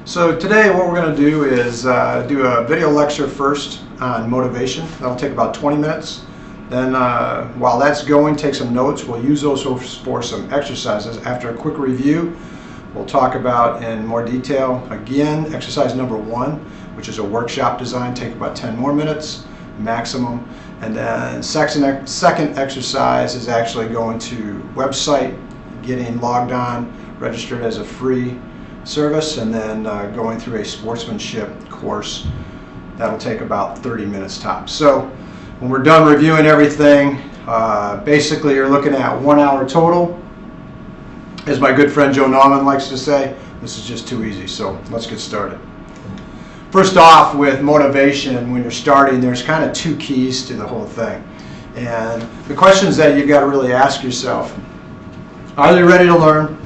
So today what we're going to do is do a video lecture first on motivation. That'll take about 20 minutes. Then while that's going, take some notes. We'll use those for some exercises. After a quick review, we'll talk about in more detail, again, exercise number 1, which is a workshop design, take about 10 more minutes maximum. And then second exercise is actually going to website, getting logged on, registered as a free service, and then going through a sportsmanship course. That'll take about 30 minutes tops. So when we're done reviewing everything, basically you're looking at 1 hour total. As my good friend Joe Nauman likes to say, this is just too easy, so let's get started. First off, with motivation, when you're starting, there's kind of 2 keys to the whole thing. And the questions that you've got to really ask yourself: are they ready to learn?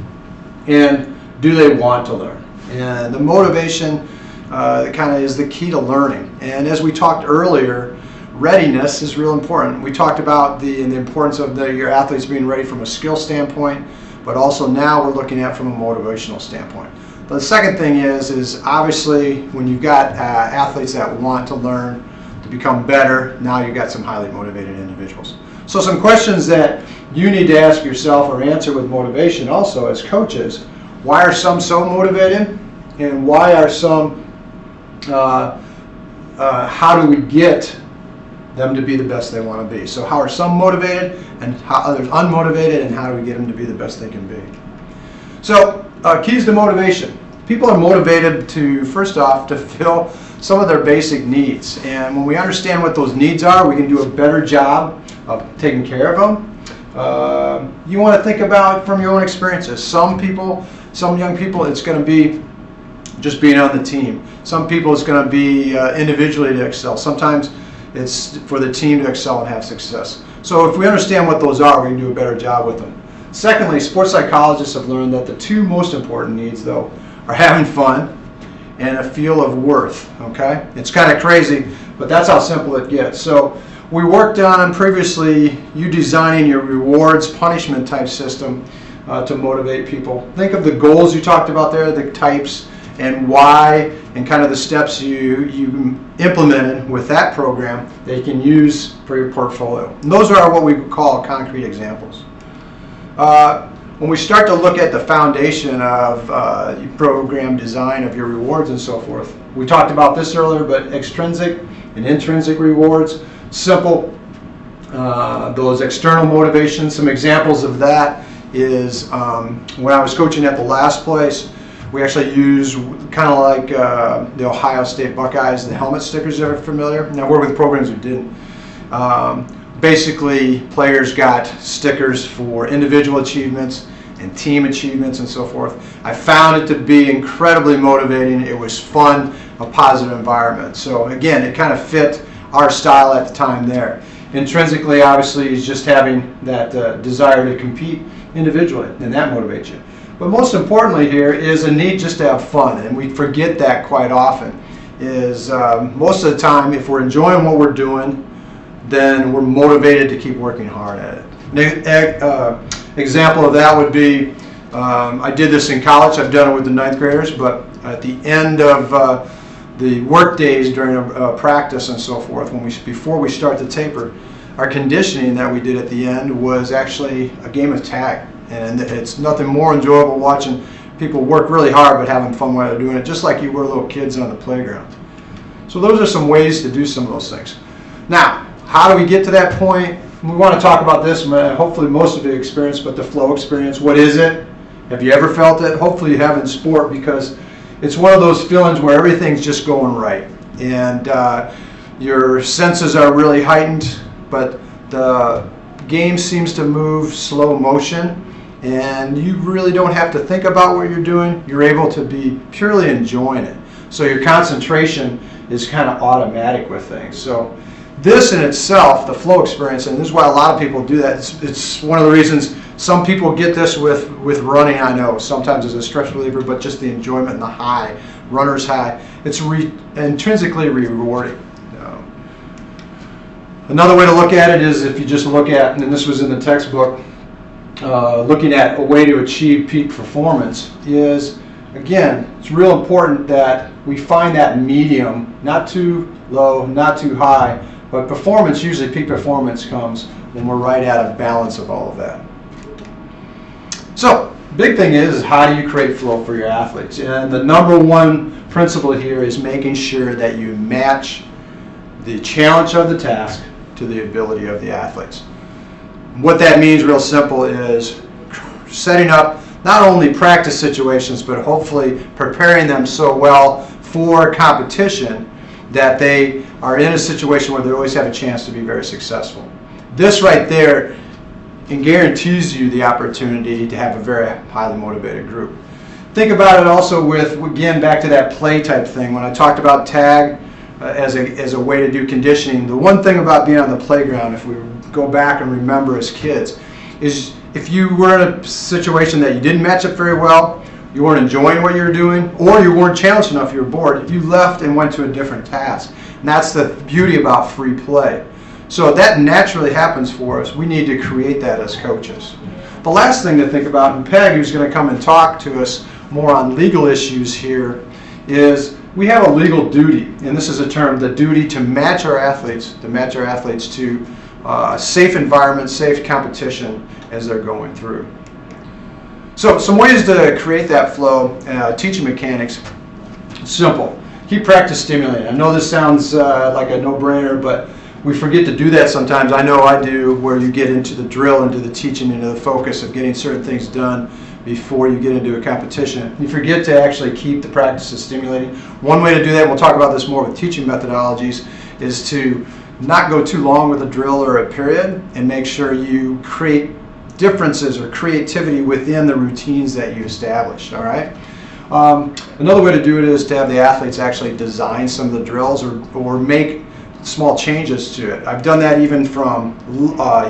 And do they want to learn? And the motivation kind of is the key to learning. And as we talked earlier, readiness is real important. We talked about the importance of your athletes being ready from a skill standpoint, but also now we're looking at from a motivational standpoint. But the second thing is obviously when you've got athletes that want to learn to become better, now you've got some highly motivated individuals. So some questions that you need to ask yourself or answer with motivation also as coaches: why are some so motivated, and why are some, how do we get them to be the best they want to be? So how are some motivated and how others unmotivated, and how do we get them to be the best they can be? So keys to motivation. People are motivated to, first off, to fill some of their basic needs. And when we understand what those needs are, we can do a better job of taking care of them. You want to think about from your own experiences. Some young people, it's going to be just being on the team. Some people, it's going to be individually to excel. Sometimes it's for the team to excel and have success. So if we understand what those are, we can do a better job with them. Secondly, sports psychologists have learned that the 2 most important needs, though, are having fun and a feel of worth. Okay? It's kind of crazy, but that's how simple it gets. So we worked on previously you designing your rewards punishment type system to motivate people. Think of the goals you talked about there, the types, and why, and kind of the steps you implemented with that program that you can use for your portfolio. And those are what we call concrete examples. When we start to look at the foundation of program design of your rewards and so forth, we talked about this earlier, but extrinsic and intrinsic rewards, simple, those external motivations. Some examples of that is when I was coaching at the last place, we actually used kind of like the Ohio State Buckeyes, the helmet stickers that are familiar. Now, I work with programs who didn't. Basically, players got stickers for individual achievements and team achievements and so forth. I found it to be incredibly motivating. It was fun, a positive environment. So again, it kind of fit our style at the time there. Intrinsically, obviously, is just having that desire to compete individually, and that motivates you. But most importantly here is a need just to have fun, and we forget that quite often. Is most of the time, if we're enjoying what we're doing, then we're motivated to keep working hard at it. An example of that would be, I did this in college, I've done it with the 9th graders, but at the end of the work days during a practice and so forth, before we start the taper, our conditioning that we did at the end was actually a game of tag. And it's nothing more enjoyable watching people work really hard but having fun while they're doing it, just like you were little kids on the playground. So those are some ways to do some of those things. Now, how do we get to that point? We want to talk about this, hopefully most of you experienced, but the flow experience. What is it? Have you ever felt it? Hopefully you have in sport, because it's one of those feelings where everything's just going right. And your senses are really heightened, but the game seems to move slow motion, and you really don't have to think about what you're doing. You're able to be purely enjoying it. So your concentration is kind of automatic with things. So this in itself, the flow experience, and this is why a lot of people do that. It's one of the reasons some people get this with running, I know. Sometimes as a stress reliever, but just the enjoyment and the high, runner's high. It's intrinsically rewarding. Another way to look at it is if you just look at, and this was in the textbook, looking at a way to achieve peak performance is again, it's real important that we find that medium, not too low, not too high, but performance, usually peak performance comes when we're right at a balance of all of that. So, big thing is how do you create flow for your athletes? And the number one principle here is making sure that you match the challenge of the task to the ability of the athletes. What that means, real simple, is setting up not only practice situations, but hopefully preparing them so well for competition that they are in a situation where they always have a chance to be very successful. This right there guarantees you the opportunity to have a very highly motivated group. Think about it also with, again, back to that play type thing. When I talked about tag as a way to do conditioning, the one thing about being on the playground, if we go back and remember as kids, is if you were in a situation that you didn't match up very well, you weren't enjoying what you were doing, or you weren't challenged enough, you were bored, you left and went to a different task. And that's the beauty about free play. So that naturally happens for us. We need to create that as coaches. The last thing to think about, and Peg, who's going to come and talk to us more on legal issues here, is we have a legal duty, and this is a term, the duty to match our athletes, to safe environment, safe competition as they're going through. So some ways to create that flow, teaching mechanics, simple. Keep practice stimulating. I know this sounds like a no-brainer, but we forget to do that sometimes. I know I do, where you get into the drill, into the teaching, into the focus of getting certain things done before you get into a competition. You forget to actually keep the practices stimulating. One way to do that, and we'll talk about this more with teaching methodologies, is to not go too long with a drill or a period and make sure you create differences or creativity within the routines that you establish, all right? Another way to do it is to have the athletes actually design some of the drills or make small changes to it. I've done that even from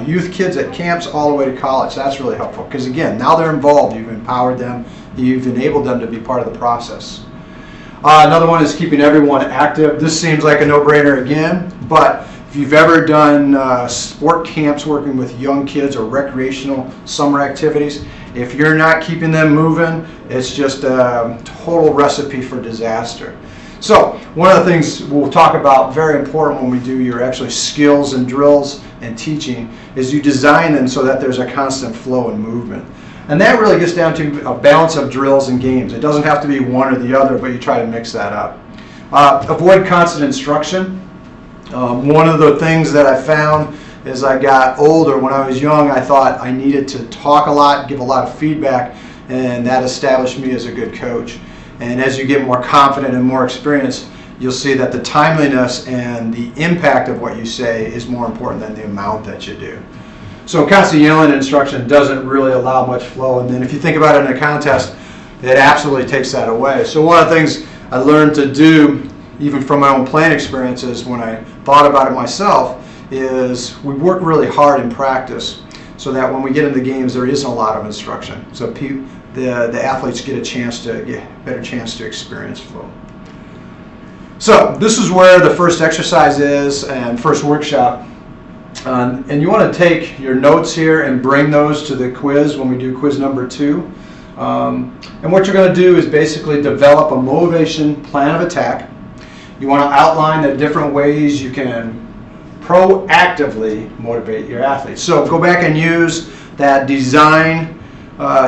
youth kids at camps all the way to college. That's really helpful because, again, now they're involved. You've empowered them. You've enabled them to be part of the process. Another one is keeping everyone active. This seems like a no-brainer again, but if you've ever done sport camps working with young kids or recreational summer activities, if you're not keeping them moving, it's just a total recipe for disaster. So one of the things we'll talk about, very important when we do your actually skills and drills and teaching, is you design them so that there's a constant flow and movement. And that really gets down to a balance of drills and games. It doesn't have to be one or the other, but you try to mix that up. Avoid constant instruction. One of the things that I found as I got older, when I was young, I thought I needed to talk a lot, give a lot of feedback, and that established me as a good coach. And as you get more confident and more experienced, you'll see that the timeliness and the impact of what you say is more important than the amount that you do. So constant yelling instruction doesn't really allow much flow. And then if you think about it in a contest, it absolutely takes that away. So one of the things I learned to do, even from my own playing experiences when I thought about it myself, is we work really hard in practice so that when we get into games, there isn't a lot of instruction. So the athletes get a better chance to experience flow. So this is where the first exercise is and first workshop. And you want to take your notes here and bring those to the quiz when we do quiz number 2. And what you're going to do is basically develop a motivation plan of attack. You want to outline the different ways you can proactively motivate your athletes. So go back and use that design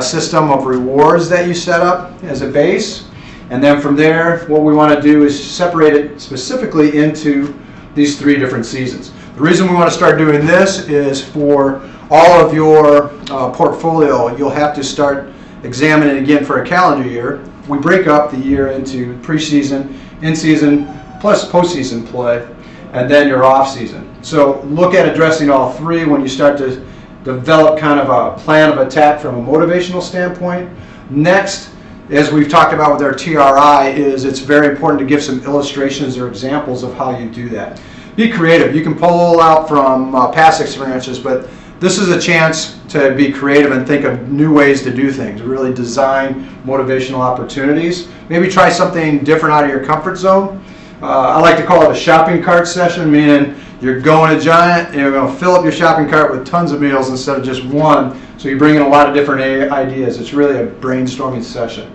system of rewards that you set up as a base. And then from there, what we want to do is separate it specifically into these 3 different seasons. The reason we want to start doing this is for all of your portfolio, you'll have to start examining it again for a calendar year. We break up the year into preseason, in-season, plus postseason play, and then your off-season. So look at addressing all 3 when you start to develop kind of a plan of attack from a motivational standpoint. Next, as we've talked about with our TRI, is it's very important to give some illustrations or examples of how you do that. Be creative. You can pull out from past experiences, but this is a chance to be creative and think of new ways to do things, really design motivational opportunities. Maybe try something different out of your comfort zone. I like to call it a shopping cart session, meaning you're going to Giant and you're going to fill up your shopping cart with tons of meals instead of just one, so you bring in a lot of different ideas. It's really a brainstorming session.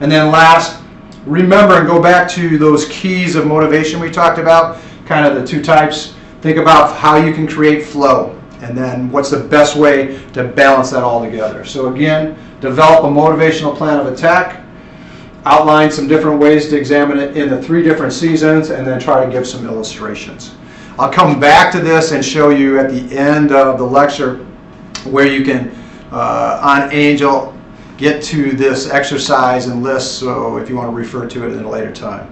And then last, remember and go back to those keys of motivation we talked about, kind of the two types. Think about how you can create flow, and then what's the best way to balance that all together. So again, develop a motivational plan of attack, outline some different ways to examine it in the 3 different seasons, and then try to give some illustrations. I'll come back to this and show you at the end of the lecture where you can, on Angel, get to this exercise and list, so if you want to refer to it at a later time.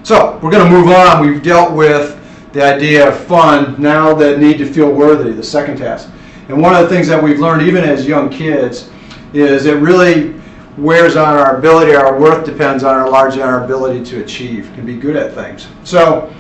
So we're going to move on. We've dealt with the idea of fun, now the need to feel worthy, the second task. And one of the things that we've learned even as young kids is it really wears on our ability, our worth depends on largely on our ability to achieve, can be good at things. So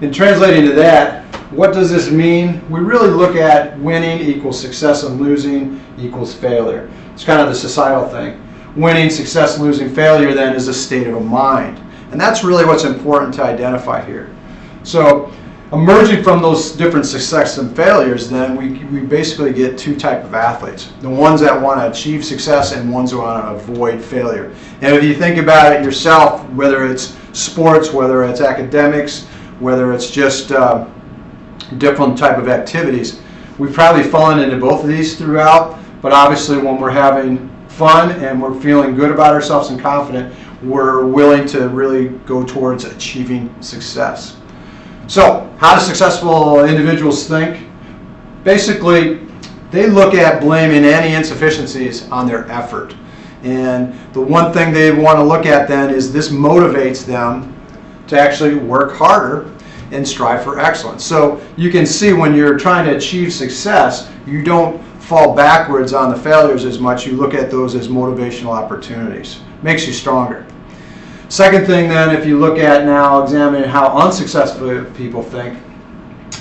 in translating to that, what does this mean? We really look at winning equals success and losing equals failure. It's kind of the societal thing. Winning, success, losing, failure then is a state of a mind. And that's really what's important to identify here. So emerging from those different success and failures, then we basically get 2 types of athletes. The ones that want to achieve success and ones who want to avoid failure. And if you think about it yourself, whether it's sports, whether it's academics, whether it's just different type of activities, we've probably fallen into both of these throughout, but obviously when we're having fun and we're feeling good about ourselves and confident, we're willing to really go towards achieving success. So how do successful individuals think? Basically, they look at blaming any insufficiencies on their effort. And the one thing they want to look at then is this motivates them to actually work harder and strive for excellence. So you can see when you're trying to achieve success, you don't fall backwards on the failures as much. You look at those as motivational opportunities. Makes you stronger. Second thing then, if you look at now examining how unsuccessful people think,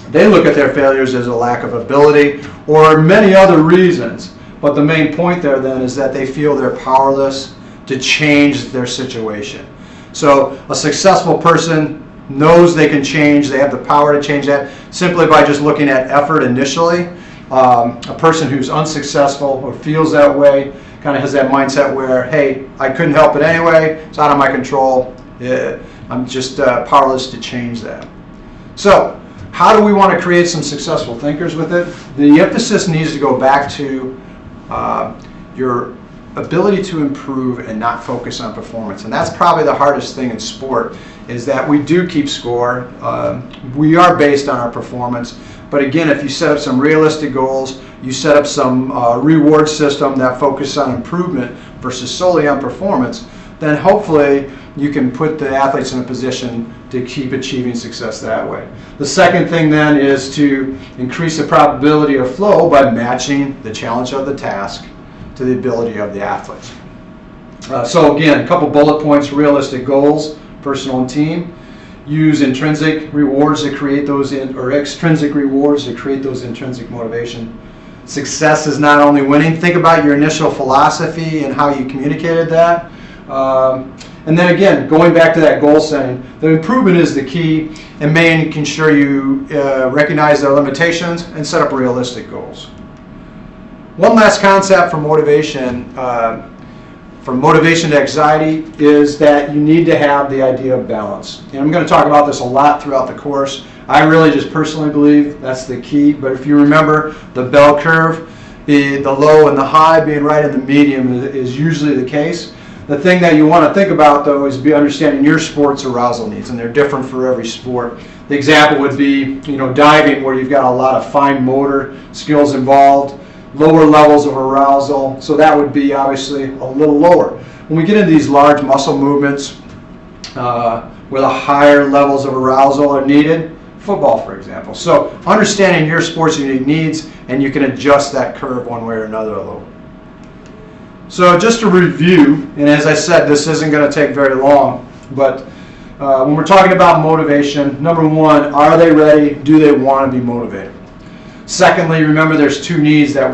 they look at their failures as a lack of ability or many other reasons. But the main point there then is that they feel they're powerless to change their situation. So a successful person knows they can change, they have the power to change that simply by just looking at effort initially. A person who's unsuccessful or feels that way kind of has that mindset where, hey, I couldn't help it anyway, it's out of my control, I'm just powerless to change that. So how do we want to create some successful thinkers with it? The emphasis needs to go back to your ability to improve and not focus on performance. And that's probably the hardest thing in sport, is that we do keep score. We are based on our performance. But again, if you set up some realistic goals, you set up some reward system that focuses on improvement versus solely on performance, then hopefully you can put the athletes in a position to keep achieving success that way. The second thing then is to increase the probability of flow by matching the challenge of the task to the ability of the athletes. So again, a couple bullet points: realistic goals, personal and team. Use intrinsic rewards to create those or extrinsic rewards to create those intrinsic motivation. Success is not only winning. Think about your initial philosophy and how you communicated that. And then again, going back to that goal setting, the improvement is the key, and making sure you recognize their limitations and set up realistic goals. One last concept for motivation, from motivation to anxiety, is that you need to have the idea of balance. And I'm going to talk about this a lot throughout the course. I really just personally believe that's the key. But if you remember the bell curve, the low and the high being right in the medium is usually the case. The thing that you want to think about, though, is understanding your sport's arousal needs, and they're different for every sport. The example would be, diving, where you've got a lot of fine motor skills involved, lower levels of arousal, so that would be obviously a little lower. When we get into these large muscle movements where the higher levels of arousal are needed, football, for example. So understanding your sport's unique needs, and you can adjust that curve one way or another a little. So just to review, and as I said, this isn't going to take very long, but when we're talking about motivation, number one, are they ready? Do they want to be motivated? Secondly, remember there's 2 needs that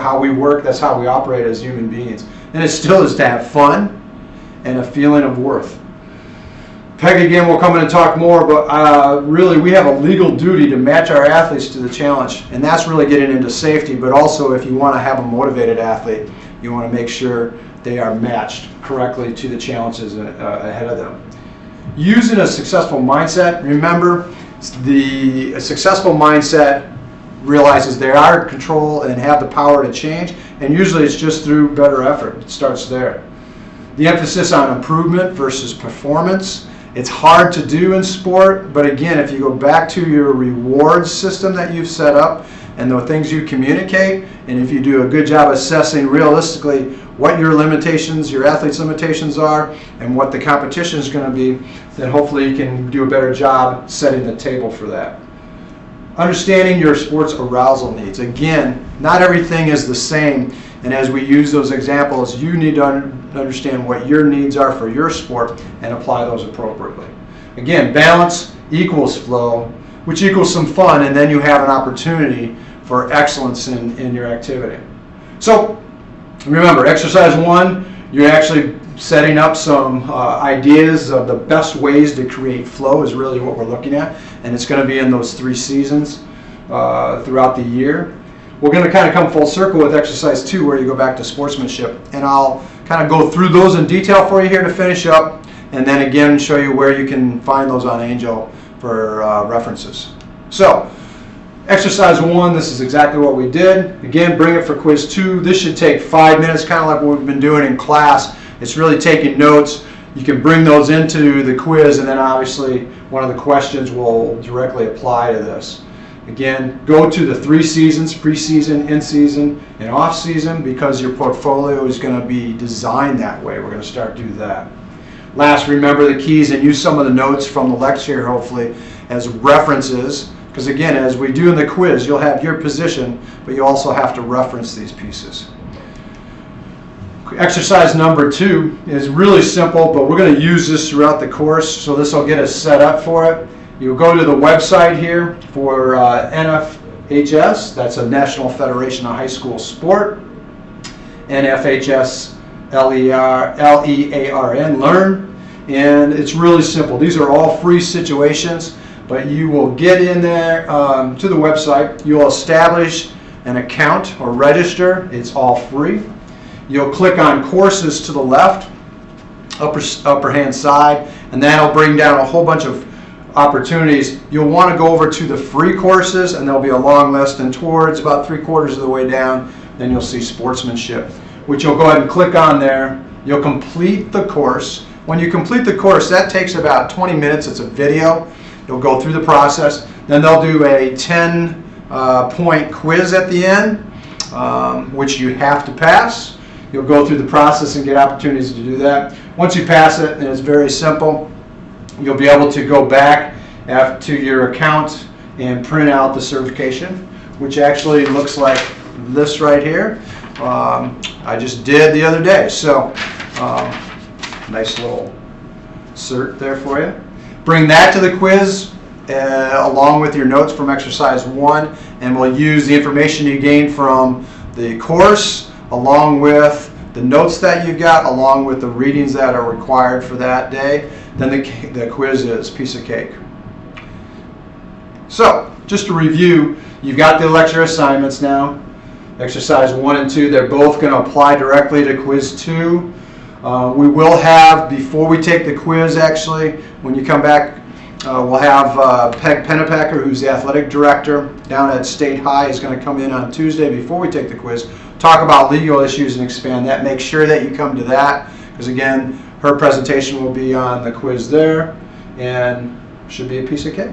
how we work, that's how we operate as human beings. And it still is to have fun and a feeling of worth. Peg again will come in and talk more, but really we have a legal duty to match our athletes to the challenge. And that's really getting into safety, but also if you want to have a motivated athlete, you want to make sure they are matched correctly to the challenges ahead of them. Using a successful mindset, remember, a successful mindset realizes they are in control and have the power to change, and usually it's just through better effort. It starts there. The emphasis on improvement versus performance. It's hard to do in sport, but again, if you go back to your reward system that you've set up and the things you communicate, and if you do a good job assessing realistically what your limitations, your athlete's limitations are, and what the competition is going to be, then hopefully you can do a better job setting the table for that. Understanding your sports arousal needs. Again, not everything is the same, and as we use those examples, you need to understand what your needs are for your sport and apply those appropriately. Again, balance equals flow, which equals some fun, and then you have an opportunity for excellence in your activity. So remember, exercise 1, you're actually setting up some ideas of the best ways to create flow is really what we're looking at, and it's going to be in those 3 seasons throughout the year. We're going to kind of come full circle with exercise 2, where you go back to sportsmanship, and I'll kind of go through those in detail for you here to finish up, and then again show you where you can find those on Angel for references. So exercise 1, this is exactly what we did. Again, bring it for quiz 2. This should take 5 minutes, kind of like what we've been doing in class. It's really taking notes. You can bring those into the quiz, and then obviously one of the questions will directly apply to this. Again, go to the 3 seasons, preseason, in-season, and off-season, because your portfolio is going to be designed that way. We're going to start to do that. Last, remember the keys and use some of the notes from the lecture, hopefully, as references, because again, as we do in the quiz, you'll have your position, but you also have to reference these pieces. Exercise number 2 is really simple, but we're going to use this throughout the course, so this will get us set up for it. You'll go to the website here for NFHS, that's a National Federation of High School Sport, NFHS LEARN, Learn, and it's really simple. These are all free situations, but you will get in there to the website, you'll establish an account or register, it's all free. You'll click on courses to the left, upper hand side, and that'll bring down a whole bunch of opportunities. You'll want to go over to the free courses, and there'll be a long list, and towards about 3/4 of the way down, then you'll see sportsmanship, which you'll go ahead and click on there. You'll complete the course. When you complete the course, that takes about 20 minutes. It's a video. You'll go through the process. Then they'll do a 10-point quiz at the end, which you have to pass. You'll go through the process and get opportunities to do that. Once you pass it, and it's very simple, you'll be able to go back to your account and print out the certification, which actually looks like this right here. I just did the other day, so nice little cert there for you. Bring that to the quiz along with your notes from exercise 1, and we'll use the information you gained from the course along with the notes that you got, along with the readings that are required for that day. Then the quiz is piece of cake. So, just to review, you've got the lecture assignments now. Exercise 1 and 2, they're both going to apply directly to quiz 2. We will have, before we take the quiz actually, when you come back, we'll have Peg Pennepacker, who's the athletic director down at State High, is going to come in on Tuesday before we take the quiz, talk about legal issues and expand that. Make sure that you come to that, because again, her presentation will be on the quiz there, and should be a piece of cake.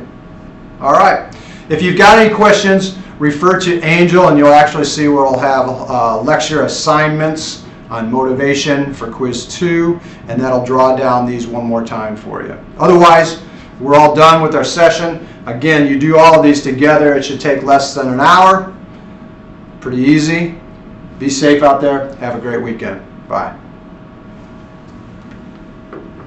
All right. If you've got any questions, refer to Angel, and you'll actually see where we'll have lecture assignments on motivation for quiz 2, and that'll draw down these one more time for you. Otherwise, we're all done with our session. Again, you do all of these together, it should take less than an hour. Pretty easy. Be safe out there. Have a great weekend. Bye.